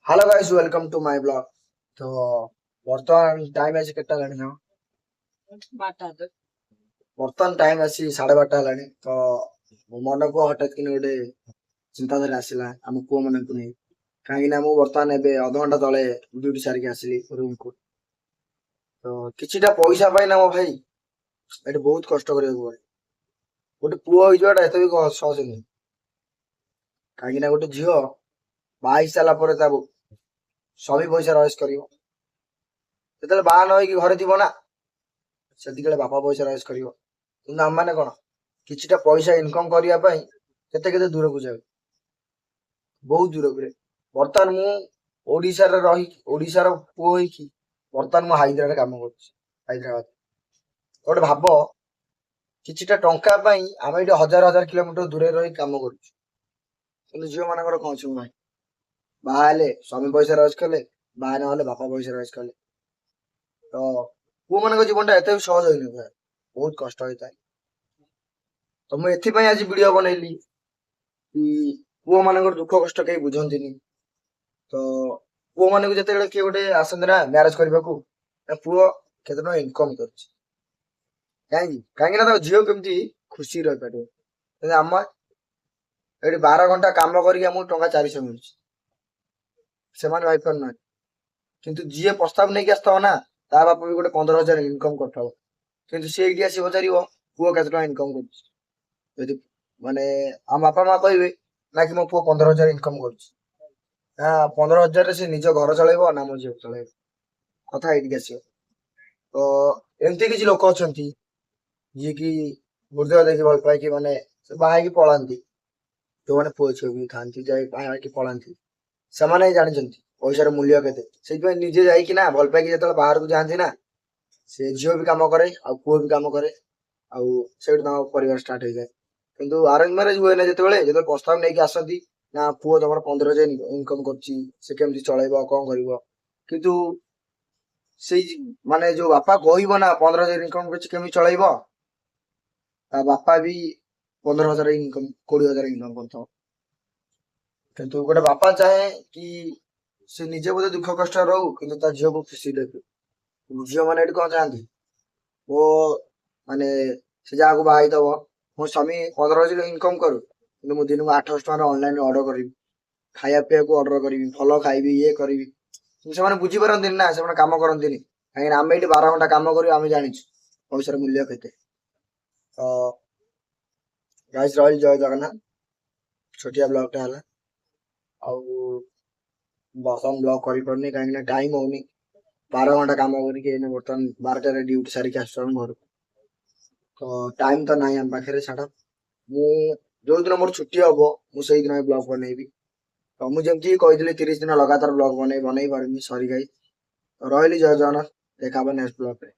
Hello guys, welcome to my blog. तो बर्तमान time आसी केटा लानी ना बर्तमान टाइम आसी 12:30 लानी। तो मो मन को हठात कि गोटे चिंताधारा आसला आम पुओ मन को नहीं कहीं मु बर्तमान एबे अध घंटा तले ड्यूटी सारिक आसली रूम को। तो किछिटा पैसा पाई ना मो भाई एटे बहुत कष्ट करिया पड़े। गोटे पुओ होई जवाटा एते भी सहज नहीं। कहीं गोटे झील बाहा सारा पर स्वामी पैसा रयस करियो ଯେତେବେଳେ ବାହା ନ ହେଇକି ଘରେ ଥିବ ନା ସେତିକିବେଳେ ବାପା ପଇସା ରୟସ କରିବ। କିନ୍ତୁ ଆମମାନେ କଣ କିଛିଟା ପଇସା ଇନକମ କରିବା ପାଇଁ କେତେ କେତେ ଦୂରକୁ ଯାଉ, ବହୁତ ଦୂରକୁ। ବର୍ତ୍ତମାନ ମୁଁ ଓଡିଶାରେ ରହି ଓଡିଶାର ପୁଅ ହେଇକି ବର୍ତ୍ତମାନ ମୁଁ ହାଇଦ୍ରାବାଦରେ କାମ କରୁଛି। ହାଇଦ୍ରାବାଦ ଗୋଟେ ଭାବ, କିଛିଟା ଟଙ୍କା ପାଇଁ ଆମେ ଏଠି ହଜାର ହଜାର କିଲୋମିଟର ଦୂରରେ ରହି କାମ କରୁଛୁ। କିନ୍ତୁ ଝିଅ ମାନଙ୍କର କଣ ଅଛି ଭାଇ, ବାହା ହେଲେ ସ୍ୱାମୀ ପଇସା ରୟସ କଲେ, ବାହା ନହେଲେ ବାପା ପଇସା ରୟସ କଲେ। ତ ପୁଅ ମାନଙ୍କ ଜୀବନଟା ଏତେ ବି ସହଜ ହୋଇନଥାଏ, ବହୁତ କଷ୍ଟ ହୋଇଥାଏ। ତ ମୁଁ ଏଥିପାଇଁ ଆଜି ଭିଡିଓ ବନେଇଲି କି ପୁଅ ମାନଙ୍କର ଦୁଃଖ କଷ୍ଟ କେହି ବୁଝନ୍ତିନି। ତ ପୁଅ ମାନଙ୍କୁ ଯେତେବେଳେ କିଏ ଗୋଟେ ଆସନ୍ତି ନା ମ୍ୟାରେଜ କରିବାକୁ, ପୁଅ କେତେ ଟଙ୍କା ଇନକମ କରୁଛି, କାହିଁକି ନା ତାଙ୍କ ଝିଅ କେମିତି ଖୁସି ରହିପାରିବ। କିନ୍ତୁ ଆମ ଏଠି 12 ଘଣ୍ଟା କାମ କରିକି ଆମକୁ ଟଙ୍କା 400 ମିଳୁଛି, ସେମାନେ ଭାବିପାରୁନାହାନ୍ତି। କିନ୍ତୁ ଯିଏ ପ୍ରସ୍ତାବ ନେଇକି ଆସିଥିବ ନା ତା ବାପା ବି ଗୋଟେ 15,000 ଇନକମ କରିଥିବ, କିନ୍ତୁ ସେ ଏଇଠି ଆସି ପଚାରିବ ପୁଅ କେତେ ଟଙ୍କା ଇନକମ କରୁଛି। ଯଦି ମାନେ ଆମ ବାପା ମା କହିବେ ନା କି ମୋ ପୁଅ 15,000 ଇନକମ କରୁଛି, ନା 15,000ରେ ସେ ନିଜ ଘର ଚଳେଇବ ନା ମୋ ଝିଅ ଚଳେଇବ, କଥା ଏଇଠିକି ଆସିବ। ତ ଏମିତି କିଛି ଲୋକ ଅଛନ୍ତି ଯିଏକି ମୃଦୟ ଦେଖି ଭଲ ପାଇକି ମାନେ ବାହା ହେଇକି ପଳାନ୍ତି। ଯୋଉମାନେ ପୁଅ ଝିଅ ବି ଥାନ୍ତି ଯାଇ ବାହା ହେଇକି ପଳାନ୍ତି, ସେମାନେ ହିଁ ଜାଣିଛନ୍ତି ପଇସାର ମୂଲ୍ୟ କେତେ। ସେଇଥିପାଇଁ ନିଜେ ଯାଇକି ନା ଭଲ ପାଇକି ଯେତେବେଳେ ବାହାରକୁ ଯାଆନ୍ତି ନା, ସେ ଝିଅ ବି କାମ କରେ ଆଉ ପୁଅ ବି କାମ କରେ, ଆଉ ସେଇଠୁ ତାଙ୍କ ପରିବାର ଷ୍ଟାର୍ଟ ହେଇଯାଏ। କିନ୍ତୁ ଆରେଞ୍ଜ ମ୍ୟାରେଜ ହୁଏ ନା, ଯେତେବେଳେ ପ୍ରସ୍ତାବ ନେଇକି ଆସନ୍ତି ନା ପୁଅ ତମର 15,000 ଇନକମ କରୁଛି, ସେ କେମିତି ଚଳେଇବ କଣ କରିବ। କିନ୍ତୁ ସେଇ ମାନେ ଯୋଉ ବାପା କହିବ ନା 15,000 ଇନକମ କରୁଛି କେମିତି ଚଳେଇବ, ତା ବାପା ବି 15,000 ଇନକମ 20,000 ଇନକମ କରୁଥିବ। କିନ୍ତୁ ଗୋଟେ ବାପା ଚାହେଁ କି ସେ ନିଜେ ବୋଧେ ଦୁଃଖ କଷ୍ଟ ରହୁ କିନ୍ତୁ ତା ଝିଅକୁ ଖୁସି ରଖୁ। ଝିଅ ମାନେ ଏଠି କଣ ଚାହାନ୍ତି, ମୋ ମାନେ ସେ ଯାହାକୁ ବାହା ହେଇଥିବ ମୋ ସ୍ୱାମୀ 15,000 ଇନକମ କରୁ, କିନ୍ତୁ ମୁଁ ଦିନକୁ 800 ଟଙ୍କାର ଅନଲାଇନ ଅର୍ଡର କରିବି, ଖାଇବା ପିଇବାକୁ ଅର୍ଡର କରିବି, ଭଲ ଖାଇବି, ଇଏ କରିବି। କିନ୍ତୁ ସେମାନେ ବୁଝିପାରନ୍ତିନି ନା, ସେମାନେ କାମ କରନ୍ତିନି। କାହିଁକିନା ଆମେ ଏଠି 12 ଘଣ୍ଟା କାମ କରିବୁ, ଆମେ ଜାଣିଛୁ ପଇସାର ମୂଲ୍ୟ କେତେ। ତ ଗାଇସ୍, ରହିଲି, ଜୟ ଜଗନ୍ନାଥ। ଛୋଟିଆ ବ୍ଲଗଟା ହେଲା, ଆଉ ବର୍ତ୍ତମାନ ବ୍ଲଗ କରିପାରୁନି କାହିଁକିନା ଟାଇମ ହଉନି। 12 ଘଣ୍ଟା କାମ କରିକି ଏଇନେ ବର୍ତ୍ତମାନ 12ଟାରେ ଡ୍ୟୁଟି ସାରିକି ଆସୁଛୁ ଆମ ଘରକୁ। ତ ଟାଇମ ତ ନାହିଁ ଆମ ପାଖରେ, ଛାଡ। ମୁଁ ଯୋଉଦିନ ମୋର ଛୁଟି ହବ ମୁଁ ସେଇଦିନ ବ୍ଲଗ ବନେଇବି। ତ ମୁଁ ଯେମିତି କହିଥିଲି 30 ଦିନ ଲଗାତାର ବ୍ଲଗ ବନେଇ ପାରୁନି, ସରି ଗାଇସ୍। ରହିଲି, ଜୟ ଜଗନ୍ନାଥ। ଦେଖା ହବ ନେକ୍ସଟ ବ୍ଲଗରେ।